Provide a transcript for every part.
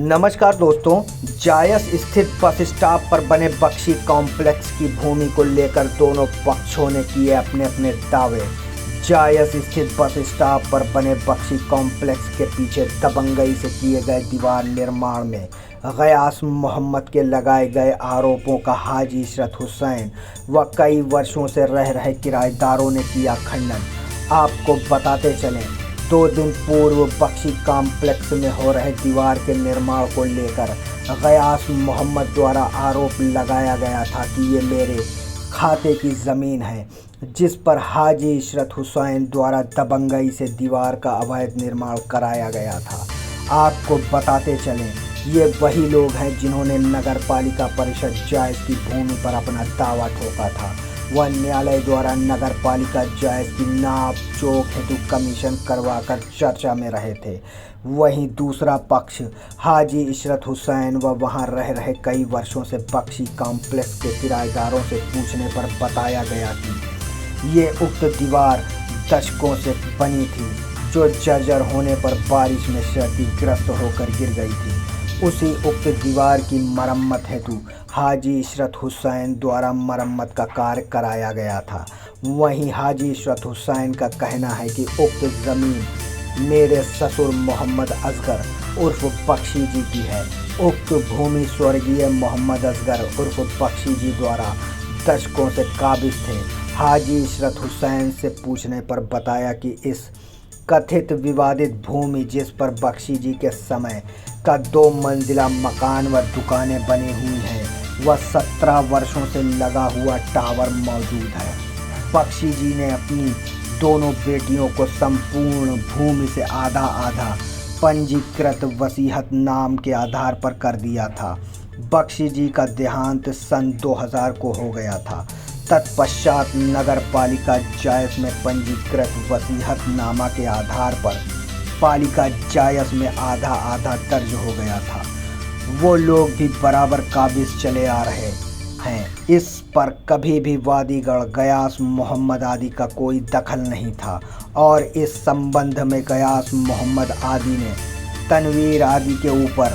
नमस्कार दोस्तों, जायस स्थित बस स्टॉप पर बने बख्शी कॉम्प्लेक्स की भूमि को लेकर दोनों पक्षों ने किए अपने अपने दावे। जायस स्थित बस स्टॉप पर बने बख्शी कॉम्प्लेक्स के पीछे दबंगई से किए गए दीवार निर्माण में गयास मोहम्मद के लगाए गए आरोपों का हाजी इशरत हुसैन व कई वर्षों से रह रहे किराएदारों ने किया खंडन। आपको बताते चलें, 2 दिन पूर्व बख्शी कॉम्प्लेक्स में हो रहे दीवार के निर्माण को लेकर गयास मोहम्मद द्वारा आरोप लगाया गया था कि ये मेरे खाते की ज़मीन है, जिस पर हाजी इशरत हुसैन द्वारा दबंगई से दीवार का अवैध निर्माण कराया गया था। आपको बताते चलें, ये वही लोग हैं जिन्होंने नगर पालिका परिषद जायस की भूमि पर अपना दावा ठोका था। वह न्यायालय द्वारा नगर पालिका जायस की नाप जोख हेतु कमीशन करवाकर चर्चा में रहे थे। वहीं दूसरा पक्ष हाजी इशरत हुसैन व वहां रह रहे कई वर्षों से बख्शी कॉम्प्लेक्स के किराएदारों से पूछने पर बताया गया कि ये उक्त दीवार दशकों से बनी थी, जो जर्जर होने पर बारिश में क्षतिग्रस्त होकर गिर गई थी। उसी उक्त दीवार की मरम्मत हेतु हाजी इशरत हुसैन द्वारा मरम्मत का कार्य कराया गया था। वहीं हाजी इशरत हुसैन का कहना है कि उक्त ज़मीन मेरे ससुर मोहम्मद असगर उर्फ बख्शी जी की है। उक्त भूमि स्वर्गीय मोहम्मद असगर उर्फ बख्शी जी द्वारा दशकों से काबिज थे। हाजी इशरत हुसैन से पूछने पर बताया कि इस कथित विवादित भूमि, जिस पर बख्शी जी के समय का 2 मंजिला मकान व दुकानें बनी हुई हैं, वह 17 वर्षों से लगा हुआ टावर मौजूद है। बख्शी जी ने अपनी दोनों बेटियों को संपूर्ण भूमि से आधा आधा पंजीकृत वसीयत नाम के आधार पर कर दिया था। बख्शी जी का देहांत सन 2000 को हो गया था। तत्पश्चात नगर पालिका जायस में पंजीकृत वसीयत नामा के आधार पर पालिका जायस में आधा आधा दर्ज हो गया था। वो लोग भी बराबर काबिज चले आ रहे हैं। इस पर कभी भी वादीगढ़ गयास मोहम्मद आदि का कोई दखल नहीं था और इस संबंध में गयास मोहम्मद आदि ने तनवीर आदि के ऊपर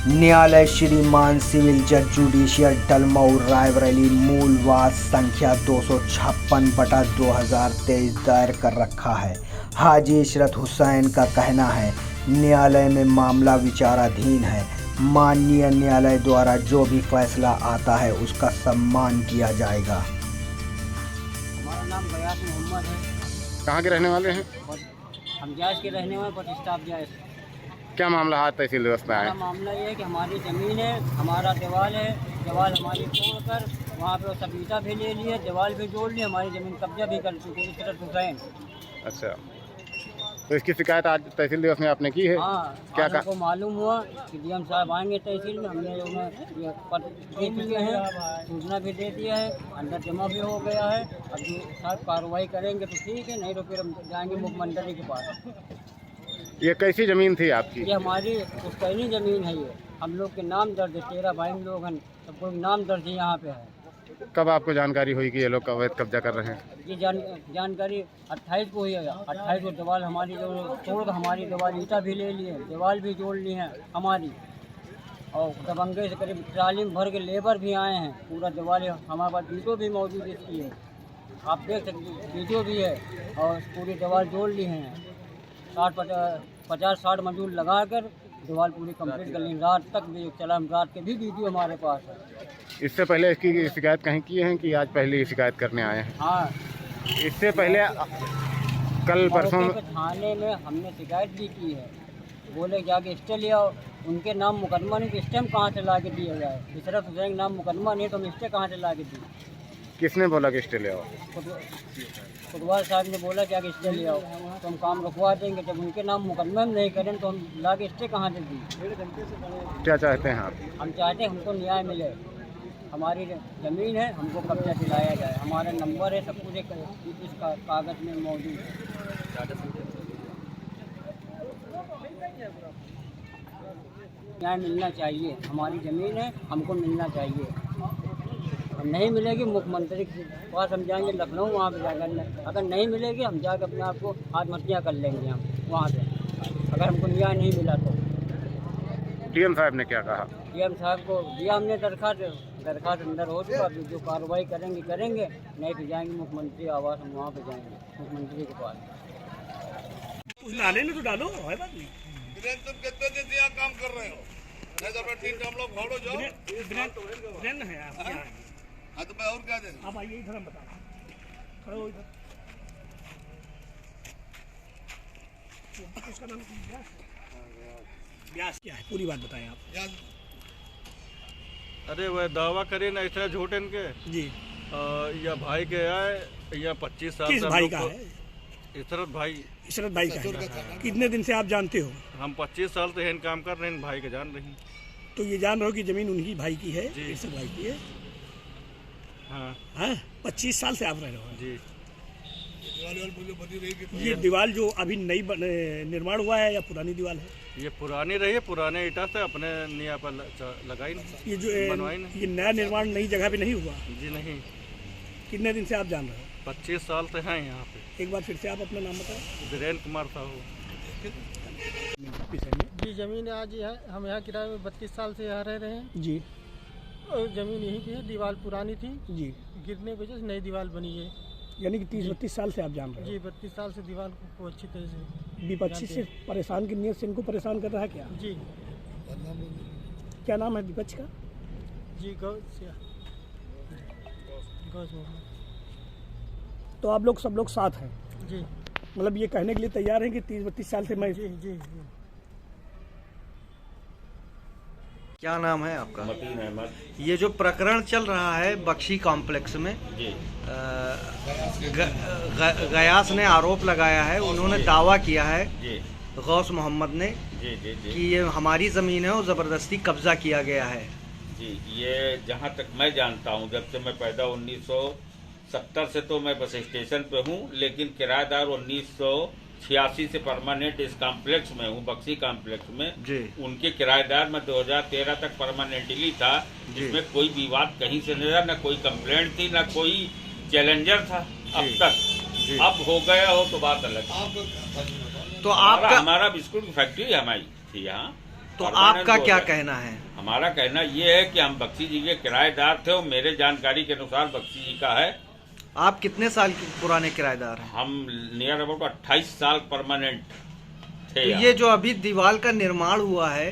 न्यायालय श्रीमान सिविल जज जुडिशियल डलमऊ रायबरेली मूलवास संख्या 256/2023 दायर कर रखा है। हाजी इशरत हुसैन का कहना है, न्यायालय में मामला विचाराधीन है। माननीय न्यायालय द्वारा जो भी फैसला आता है उसका सम्मान किया जाएगा। हमारा नाम गयास मोहम्मद है। कहाँ के रहने वाले हैं? हम जायस के रहने वाले बस स्टॉप जायस। क्या मामला हाथ तहसील दिवस में आया? हमारा मामला ये है कि हमारी ज़मीन है, हमारा दीवार है, दीवार हमारी तोड़कर वहाँ पे सब ईटा भी ले लिए, दीवार भी जोड़ ली, हमारी ज़मीन कब्जा भी कर चुके इशरत हुसैन। अच्छा, तो इसकी शिकायत आज तहसील दिवस में आपने की है? हाँ, क्या हमको मालूम हुआ कि डीएम साहब आएंगे तहसील में। हमने उन्हें ये पत्र दे चुके हैं, सूचना भी दे दिया है, अंदर जमा भी हो गया है। अब जो साहब कार्रवाई करेंगे तो ठीक है, नहीं तो फिर हम जाएंगे मुख्यमंत्री के पास। ये कैसी ज़मीन थी आपकी? ये हमारी पुश्तैनी ज़मीन है। ये हम लोग के नाम दर्ज है, 13 भाई लोग हैं, सबको नाम दर्ज है यहाँ पे है। कब आपको जानकारी हुई कि ये लोग अवैध कब्जा कर रहे हैं? ये जानकारी 28 को हुई है। 28 को दीवार हमारी जो तोड़ हमारी दीवार ईटा भी ले लिए, दीवार भी जोड़ ली है हमारी, और दबंगे से करीब ट्राली में भर के लेबर भी आए हैं। पूरा दीवार हमारे पास वीडियो भी मौजूद इसकी है, आप देख सकते वीडियो भी है। और पूरी दीवार जोड़ ली हैं, 50-60 मजदूर लगाकर दीवार पूरी कंप्लीट कर ली। रात तक भी चला, रात के भी वीडियो हमारे पास है। इससे पहले इसकी शिकायत कहीं की है कि आज पहले ही शिकायत करने आए हैं? हाँ, इससे पहले कल परसों थाने में हमने शिकायत भी की है। बोले जाके स्टे ले आओ, उनके नाम मुकदमा नहीं तो स्टे कहाँ से ला के दिया जाए? इशरत हुसैन नाम मुकदमा नहीं तो हम स्टे कहाँ से ला के दिए? किसने बोला कि स्टे ले आओ? कोतवाल साहब ने बोला कि आगे स्टे ले आओ तो हम काम रुकवा देंगे। जब उनके नाम मुकदमा में नहीं करें तो हम ला के स्टे कहाँ से दिए? क्या चाहते हैं आप? हम चाहते हैं हमको न्याय मिले, हमारी ज़मीन है, हमको कब्जा दिलाया जाए। हमारा नंबर है, सब कुछ इस कागज़ में मौजूद है। न्याय मिलना चाहिए, हमारी ज़मीन है, हमको मिलना चाहिए। हम नहीं मिलेगी मुख्यमंत्री के पास हम जाएंगे लखनऊ, वहाँ पर जाकर अगर नहीं मिलेगी हम जाकर अपने आप को आत्महत्या कर लेंगे हम वहाँ से, अगर हमको न्याय नहीं मिला तो। टीएम साहब ने क्या कहा? डीएम साहब को दिया हमने दरखास्त अंदर हो चुका, अभी जो कार्रवाई करेंगे, नहीं तो जाएंगे मुख्यमंत्री आवास, हम वहाँ पे जाएंगे मुख्यमंत्री के पास। उस नाले में तो डालो, है बात नहीं। तुम कितने दिन से यहाँ काम कर रहे हो? नहीं तो अपना 3 काम लोग भाड़ो जाओ। ब्रेन है आप यहाँ। हाँ तो मैं और क्या दे? आप आइए इधर, हम बता खड़े हो इधर। उसका नाम व्यास क्या है, पूरी बात बताएं आप। अरे वह दावा करे ना इतना झूठ इनके जी। या भाई के आए या 25 साल किस से हम भाई लोग का को- है? इशरत भाई। इशरत भाई का है। कितने दिन से आप जानते हो? हम 25 साल से इन काम कर रहे हैं, इन भाई के जान रही हैं। तो ये जान रहे हो कि जमीन उन्हीं भाई की है, जी। इशरत भाई की है। हाँ हाँ, 25 साल से आप रह रहे हो। जी। ये दीवार जो अभी नई निर्माण हुआ है या पुरानी दीवार है? ये पुरानी रही है, पुराने ईटा से अपने निया पर लगाई नहीं, ये जो बनवाई नहीं। ये नया निर्माण नई जगह पे नहीं हुआ? जी नहीं। कितने दिन से आप जान रहे हो? 25 साल से हैं यहाँ पे। एक बार फिर से आप अपना नाम बताएं। वीरेंद्र कुमार साहू। जी ज़मीन आज है, हम यहाँ किराए में 32 साल से यहाँ रह रहे हैं जी। और ज़मीन यहीं की है। दीवार पुरानी थी, जी। गिरने की वजह से नई दीवार बनी है। यानी कि 30-32 साल से आप जान रहे जी 32 साल से दीवार को अच्छी तरह से हो। विपक्षी से परेशान की नीयत से इनको परेशान कर रहा है क्या? जी। क्या नाम है विपक्ष का? जी गौस मोहम्मद। तो आप लोग सब लोग साथ हैं, जी मतलब ये कहने के लिए तैयार हैं कि 30-32 साल से मैं जी जी। क्या नाम है आपका? मतीन अहमद। ये जो प्रकरण चल रहा है बख्शी कॉम्प्लेक्स में, गयास ने आरोप लगाया है, उन्होंने दावा किया है गौस मोहम्मद ने कि ये हमारी ज़मीन है और ज़बरदस्ती कब्जा किया गया है। जी, ये जहाँ तक मैं जानता हूँ, जब से मैं पैदा 1970 से तो मैं बस स्टेशन पे हूँ, लेकिन किराएदार 1986 से परमानेंट इस कॉम्प्लेक्स में हूँ, बख्शी कॉम्प्लेक्स में जी। उनके किराएदार मैं 2013 तक परमानेंटली था, जिसमें कोई विवाद कहीं से नहीं रहा, न कोई कंप्लेंट थी, न कोई चैलेंजर था अब तक। अब हो गया हो तो बात अलग। तो आपका हमारा बिस्कुट की फैक्ट्री हमारी थी यहाँ। तो आपका क्या कहना है? हमारा कहना ये है कि हम बख्शी जी के किराएदार थे और मेरे जानकारी के अनुसार बख्शी जी का है। आप कितने साल के पुराने किराएदार हैं? हम नियर अबाउट 28 साल परमानेंट थे। तो ये जो अभी दीवार का निर्माण हुआ है,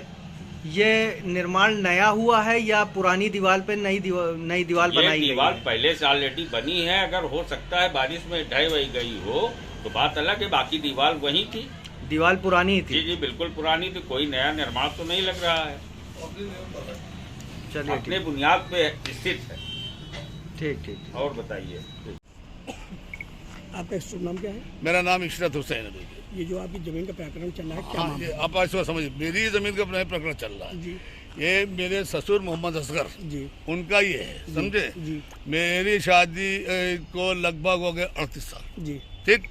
ये निर्माण नया हुआ है या पुरानी दीवार पे नई दीवार बनाई गई है? दीवार पहले से ऑलरेडी बनी है। अगर हो सकता है बारिश में ढह वही गई हो तो बात अलग है, बाकी दीवार वही थी। दीवार पुरानी ही थी? जी जी बिल्कुल पुरानी थी, कोई नया निर्माण तो नहीं लग रहा है। चलिए अपने बुनियाद पे स्थित है। ठीक। और बताइए आपका शुभ नाम क्या है? मेरा नाम इशरत हुसैन है। ये जो आपकी जमीन का प्रकरण चल रहा है, क्या हाँ, मामला ये है? आप ऐसा समझिए, मेरी जमीन का प्रकरण चल रहा है। जी ये मेरे ससुर मोहम्मद असगर, जी उनका ये है, समझे। जी मेरी शादी को लगभग हो गए 38 साल, जी ठीक।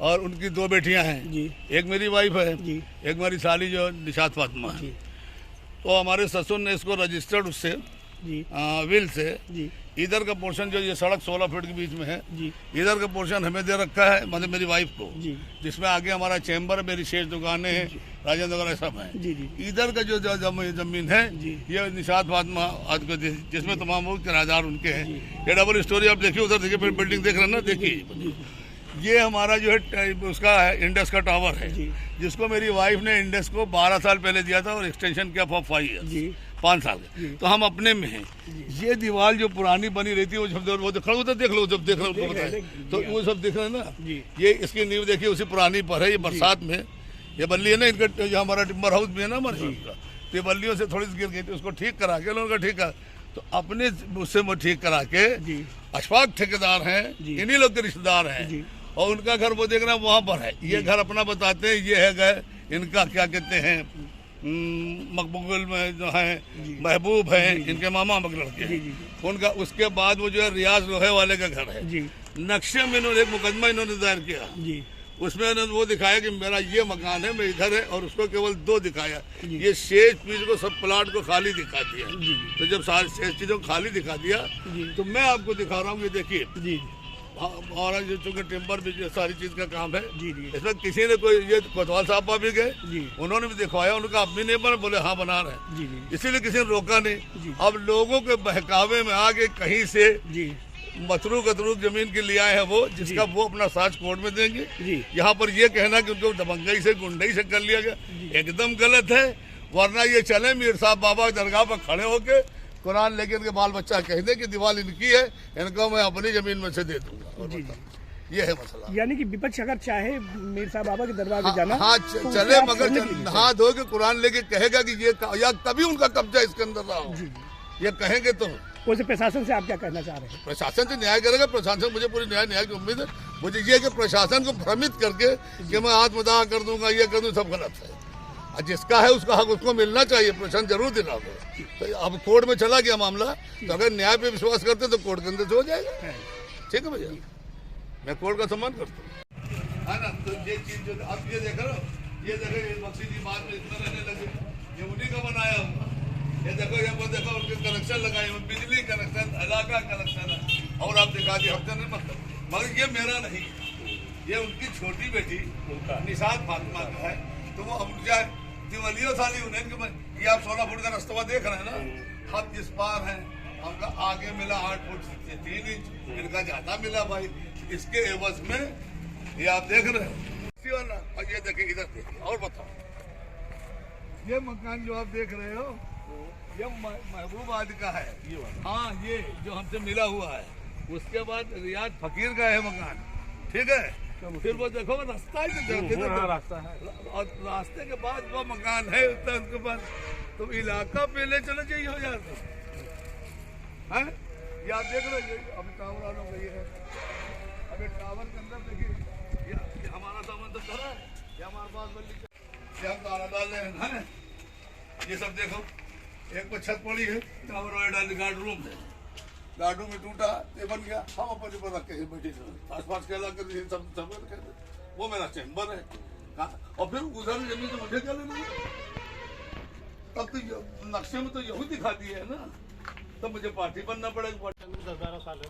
और उनकी 2 बेटियां हैं जी। एक मेरी वाइफ है, जी। एक मेरी साली जो निशात फातिमा है। जी तो हमारे ससुर ने इसको रजिस्टर्ड उससे जी विल से जी इधर का पोर्शन जो ये सड़क 16 फीट के बीच में है, जी इधर का पोर्शन हमें दे रखा है, मतलब मेरी वाइफ को, जी जिसमें आगे हमारा चैम्बर, मेरी शेष दुकानें हैं, राजेंद्र वगैरह सब हैं। जी जी इधर का जो जमीन है जी। ये निशात फातिमा आज को जिसमें तमाम वो किराएदार उनके हैं। ये डबल स्टोरी आप देखिए, उधर देखिए, बिल्डिंग देख रहे हैं ना, देखिए। ये हमारा जो है उसका है इंडस का टावर है, जी। जिसको मेरी वाइफ ने इंडस को 12 साल पहले दिया था और एक्सटेंशन किया फॉर 5 ईयर्स, जी 5 साल के। तो हम अपने में हैं। ये दीवार जो पुरानी बनी रहती है वो देख लो, देख लो, जब देख लो तो वो सब देख रहे हैं ना। जी। ये इसकी नींव देखिए, उसी पुरानी पर है। ये बरसात में ये बल्ली है ना, इनका जो हमारा टिम्बर हाउस भी है ना हमारे का, तो ये बल्लियों से थोड़ी सी गिर गई थी, उसको ठीक करा के लोगों का ठीक है, तो अपने उससे वो ठीक करा के जी अशफाक ठेकेदार हैं, इन्हीं लोग के रिश्तेदार हैं, और उनका घर वो देख रहे हैं वहाँ पर है। ये घर अपना बताते हैं, ये है गए इनका क्या कहते हैं, मकबूल में जो है महबूब है, इनके मामा मगर लड़के, उनका। उसके बाद वो जो है रियाज लोहे वाले का घर है। नक्शे में इन्होंने एक मुकदमा इन्होंने दायर किया, उसमें उन्होंने वो दिखाया कि मेरा ये मकान है, मैं इधर है, और उसको केवल 2 दिखाया। ये शेष चीज को, सब प्लाट को खाली दिखा दिया। तो जब सारी शेष चीजों को खाली दिखा दिया, तो मैं आपको दिखा रहा हूँ, ये देखिए हमारा ये चूँकि टिम्बर भी ये सारी चीज़ का काम है जी जी इसमें किसी ने कोई ये कोतवाल साहब भी गए जी उन्होंने भी दिखवाया उनका अब भी नहीं बना बोले हाँ बना रहे हैं। जी जी इसीलिए किसी ने रोका जी। नहीं। अब लोगों के बहकावे में आगे कहीं से जी मतरूक अतरूक जमीन के लिए आए हैं वो जिसका वो अपना साज कोर्ट में देंगे। जी यहाँ पर ये कहना कि उनको दबंगई से गुंडई से कर लिया गया एकदम गलत है। वरना ये चले मीर साहब बाबा की दरगाह पर खड़े होके कुरान लेके इनके बाल बच्चा कह दे कि दीवार इनकी है इनको मैं अपनी जमीन में से दे दूंगा। जी ये है मसला। यानी कि विपक्ष अगर चाहे मीर साहब बाबा के दरबार में जाना हाँ तो चले उसे आप मगर करने के लिए नहा धो के कुरान लेके कहेगा कि ये या तभी उनका कब्जा इसके अंदर रहा हो। जी ये कहेंगे तो वैसे प्रशासन से आप क्या कहना चाह रहे हैं? प्रशासन से न्याय करेगा। प्रशासन मुझे पूरी न्याय की उम्मीद है। मुझे ये कि प्रशासन को भ्रमित करके कि मैं आत्मदाह कर दूंगा ये कर दूँ सब गलत है। और जिसका है उसका हक उसको मिलना चाहिए। प्रशासन जरूर दिलाओगे। तो अब कोर्ट में चला गया मामला तो अगर न्याय पे विश्वास करते तो कोर्ट के अंदर से हो जाएगा। ठीक है भैया मैं कोर्ट का सम्मान करता हूँ है ना। तो ये चीज जो आप ये देख रहे हो ये देखो ये बख्शी जी बाद में इतना रहने लगे ये उन्हीं का बनाया हुआ। ये देखो ये वो देखो उनके कनेक्शन लगाए हुए बिजली कनेक्शन इलाका कनेक्शन है और आप दिखा दिए हफ्ते नहीं मतलब मगर ये मेरा नहीं ये उनकी छोटी बेटी निशाद फातिमा का है। तो वो अब जाए दिवालियों साली उन्हें ये आप 16 फुट का रास्ता देख रहे हैं ना हद इस पार है हमका आगे मिला 8 फुट से 3 इंच इनका ज्यादा मिला भाई। इसके एवज में ये आप देख रहे हो और ये देखिए इधर देखिए और बताओ ये मकान जो आप देख रहे हो ये महबूबाबाद का है। हाँ ये जो हमसे मिला हुआ है उसके बाद रियाज फकीर का है मकान। ठीक है फिर वो देखो रास्ता है रास्ता है और रास्ते के बाद वो मकान है उसके बाद तो इलाका पहले चले जाइए हो यार है ये आप देख रहे हो अभी टावर वालों का ये है। अभी टावर के अंदर देखिए ये हमारा सामान तो धरा है ये हमारे पास बल्ली हम ताला डाल रहे हैं ये सब देखो एक को छत पड़ी है टावर वाले डाल गार्ड रूम है गार्ड रूम में टूटा ये बन गया हम अपन ऊपर रख के बैठे आस पास कहला कर सब वो मेरा चैम्बर है और फिर उधर जमीन से मुझे क्या लेना तब तो नक्शे में तो यही दिखाती है ना तो मुझे पार्टी बनना पड़ेगा।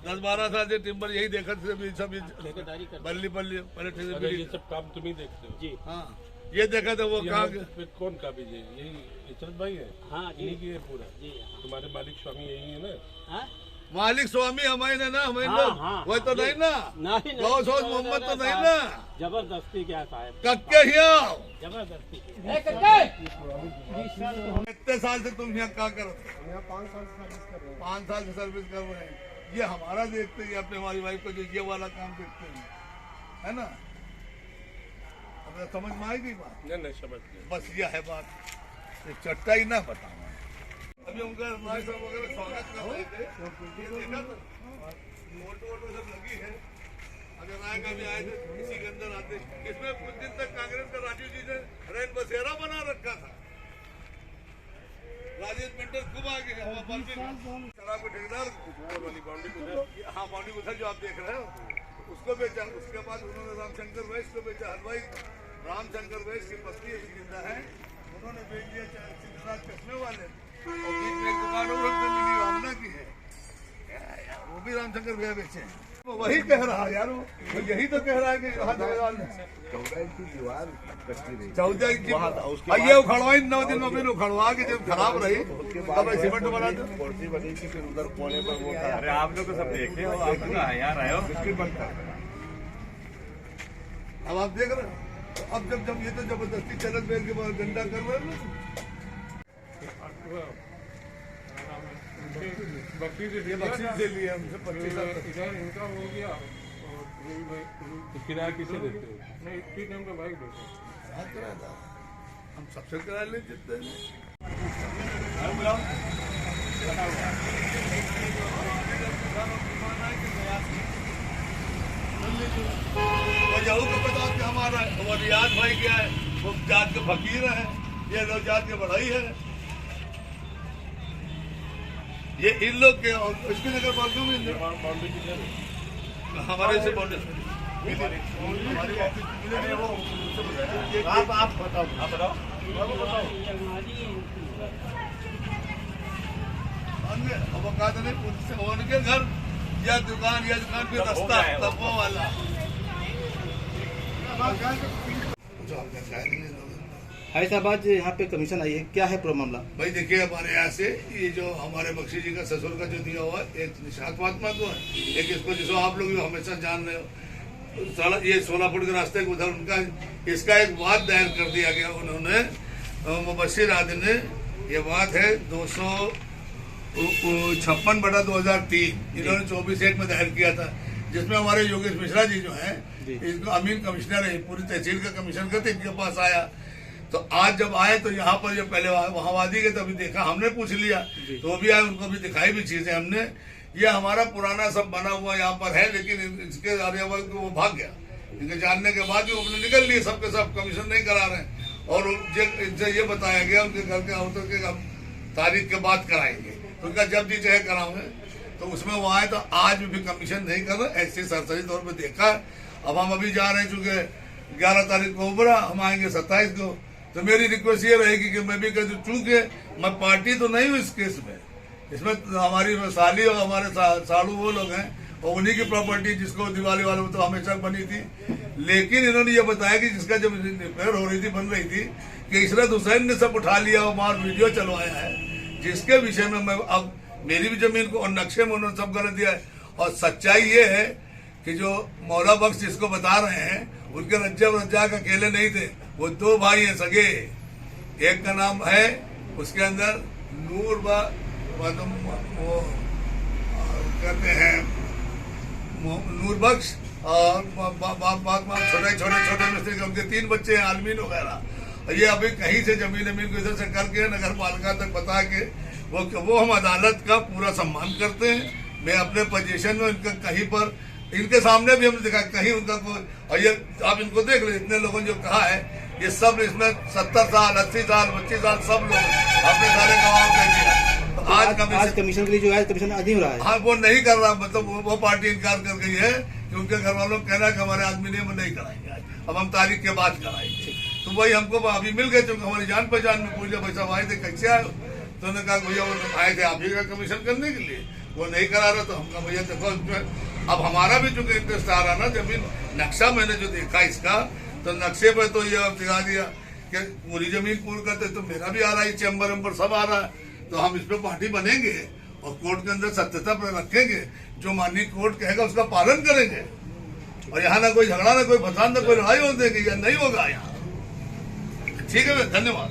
10-12 साल से टिम्बर यही देखा सब बल्ली बल्ली पहले ये सब काम तुम ही देखते हो जी। हाँ ये देखा था वो कहाँ कौन काबिज है यही इचरत भाई है। हाँ इन्हीं की है पूरा जी। तुम्हारे मालिक स्वामी यही है ना? मालिक स्वामी हमारे ना हमारे हाँ, लोग हाँ, वो तो नहीं ना गौस और मोहम्मद तो नहीं ना जबरदस्ती क्या साहब कक्के ही आओ जबरदस्ती कितने साल से तुम यहाँ क्या करो? 5 साल से सर्विस कर रहे हैं। ये हमारा देखते हैं अपने हमारी वाइफ को जो ये वाला काम देखते हैं है ना। अब समझ में आई गई बात? नहीं समझ बस ये है बात चट्टा ही ना बताओ। अभी उनका वगैरह स्वागत कर रहे थे देखा तो मोटो सब लगी है। अगर आएगा भी आए थे इसी के अंदर आते इसमें कुछ दिन तक कांग्रेस का राजीव जी ने रैन बसेरा बना रखा था। राजेश मेंटर खूब आगे शराब को ठेकेदार हाँ बाउंड्री उधर जो आप देख रहे हो उसको बेचा। उसके बाद उन्होंने रामशंकर वैश्य को बेचा। हलवाई रामशंकर वैश्य की पत्नी अभी जिंदा है उन्होंने बेच दिया सिद्धनाथ चश्मे वाले और बीच में एक दुकान और मिली रामना की है वो भी रामशंकर भैया बेचे हैं। वो वही कह रहा यार वो यही तो कह रहा है कि 14 इंच की दीवार 14 इंच ये उखड़वाई 9 दिन में फिर उखड़वा के जब खराब रही तब सीमेंट बना दो। फिर उधर कोने पर वो अरे आप लोग सब देखे हो आप यार आए हो अब आप देख रहे हो अब जब ये तो जबरदस्ती चलत बैल के बाद गंदा कर रहे हैं बकरी से लिए हमसे 25 साल इधर इनका हो गया और किराया किसे देते हो? नहीं इतनी टाइम का बाइक देते हम सबसे किराया ले जितने को बता कि हमारा वो रियाज भाई क्या है वो जात के फकीर है ये लोग जात के बढ़ाई है ये इन लोग के और इसकी नगर पालिका में हमारे से आप बताओ अब नहीं उनके घर यह दुकान फिर रास्ता तब वो वाला। भाई साहब आज यहाँ पे कमीशन आई है, क्या है पूरा मामला? भाई देखिए हमारे यहाँ से ये जो हमारे बख्शी जी का ससुर का जो दिया हुआ है, एक निशात महात्मा तो है, एक इसको जिसको आप लोग हमेशा जान रहे हो, ये 16 फुट के रास्ते के उधर उनका इसका एक वाद दायर कर दिया गया उन्होंने, मुबशिर आदि ने। ये बात है 256/2003 इन्होंने 24/1 में दायर किया था, जिसमें हमारे योगेश मिश्रा जी जो हैं इनको अमीन कमिश्नर है, पूरी तहसील का कमीशन करते इनके पास आया। तो आज जब आए तो यहाँ पर ये पहले वहाँ वादी गए, तभी देखा, हमने पूछ लिया तो वो भी आए, उनको भी दिखाई भी चीजें हमने। ये हमारा पुराना सब बना हुआ यहाँ पर है, लेकिन इसके आर्यवल को वो भाग गया, इनके जानने के बाद भी उन्होंने निकल लिए, सबके सब कमीशन नहीं करा रहे हैं। और इनसे ये बताया गया उनके घर के आउटर के तारीख के बाद कराएंगे, तो उनका जब जी चाहे कराओगे। तो उसमें वो आए तो आज भी कमीशन नहीं कर रहे, ऐसे सरसरी तौर पर देखा। अब हम अभी जा रहे हैं, चूंकि 11 तारीख को उभरा, हम आएंगे 27 को। तो मेरी रिक्वेस्ट ये रहेगी कि मैं भी कहती हूँ, चूंकि मैं पार्टी तो नहीं हूँ इस केस में, इसमें हमारी साली और हमारे साड़ू वो लोग हैं, और उन्हीं की प्रॉपर्टी जिसको दिवाली वाले में तो हमेशा बनी थी। लेकिन इन्होंने ये बताया कि जिसका जब रिपेयर हो रही थी, बन रही थी, कि इशरत हुसैन ने सब उठा लिया और मार वीडियो चलवाया है, जिसके विषय में मैं अब मेरी भी जमीन को और नक्शे में उन्होंने सब गलत दिया है। और सच्चाई ये है कि जो मौला बख्श जिसको बता रहे हैं, उनके रज्जाक अकेले नहीं थे, वो 2 भाई हैं सगे। एक का नाम है उसके अंदर नूर वो कहते हैं नूर बख्श, और छोटे मिस्त्री, उनके 3 बच्चे हैं, आलमीन वगैरह। ये अभी कहीं से जमीन को इधर से करके नगर पालिका तक बता के वो हम अदालत का पूरा सम्मान करते हैं। मैं अपने पोजीशन में उनका कहीं पर इनके सामने भी हमने देखा कहीं उनका कोई, और ये आप इनको देख लो, इतने लोगों ने जो कहा है, ये सब इसमें 70 साल 80 साल 25 साल सब लोग अपने सारे गवाह दे दिया। तो आज कमीशन के लिए जो है कमीशन अधी हो रहा है। हाँ, वो नहीं कर रहा, मतलब वो पार्टी इनकार कर गई है कि उनके घर वालों को कहना कि हमारे आदमी ने नहीं कराएंगे आज, अब हम तारीख के बाद कराएंगे। तो वही हमको अभी मिल गए, क्योंकि हमारी जान पहचान में पूछा भाई साहब आए थे, कैसे आए? तो उन्होंने कहा भैया वो आए थे आप ही का कमीशन करने के लिए, वो नहीं करा रहा। तो हम कहा भैया देखो, अब हमारा भी चूंकि इंटरेस्ट आ रहा ना, जमीन नक्शा मैंने जो देखा इसका, तो नक्शे पे तो ये दिखा दिया कि पूरी जमीन पूरी करते, तो मेरा भी आ रहा है, चैम्बर वैम्बर सब आ रहा है। तो हम इस पे पार्टी बनेंगे और कोर्ट के अंदर सत्यता पर रखेंगे, जो माननीय कोर्ट कहेगा उसका पालन करेंगे। और यहाँ ना कोई झगड़ा, ना कोई फसाद, ना कोई लड़ाई हो देगी, या नहीं होगा यहाँ। ठीक है, धन्यवाद।